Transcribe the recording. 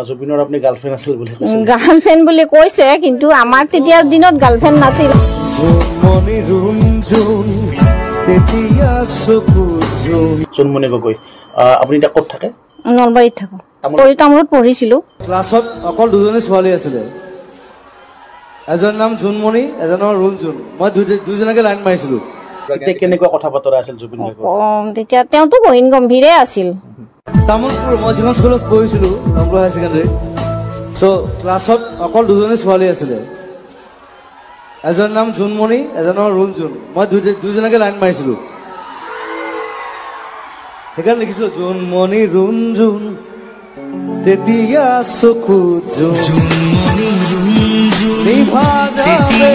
জুবিনৰ আপুনি গাৰ্লফ্ৰেণ্ড আছিল বুলি কৈছে গাৰ্লফ্ৰেণ্ড বুলি কৈছে কিন্তু আমাৰ তেতিয়াৰ দিনত গাৰ্লফ্ৰেণ্ড নাছিল জোনমণি গগৈ আপুনি এতিয়া ক'ত থাকে নলবাৰীত থাকো তামোলত পঢ়িছিলো ক্লাছত অকল দুজনী ছোৱালী আছিলে এজনৰ নাম জোনমণি এজনৰ ৰুণজোন মই দুজনকে লাইন মাৰিছিলো তেতিয়া কেনেকুৱা কথা বতৰা আছিল জুবিন গাৰ্গৰ তেতিয়া তেওঁতো গহীন গম্ভীৰে আছিল তামোলপুৰ মই যিখন স্কুলত পঢ়িছিলো তামোলপুৰ হায়াৰ ছেকেণ্ডাৰী চ' ক্লাছত অকল দুজনী ছোৱালী আছিলে এজনৰ নাম জোনমণি এজনৰ ৰুণজোন মই দুজনকে লাইন মাৰিছিলো সেইকাৰণে লিখিছিলো জোনমণি ৰুণজোন তেতিয়া চকু নিভা যাবে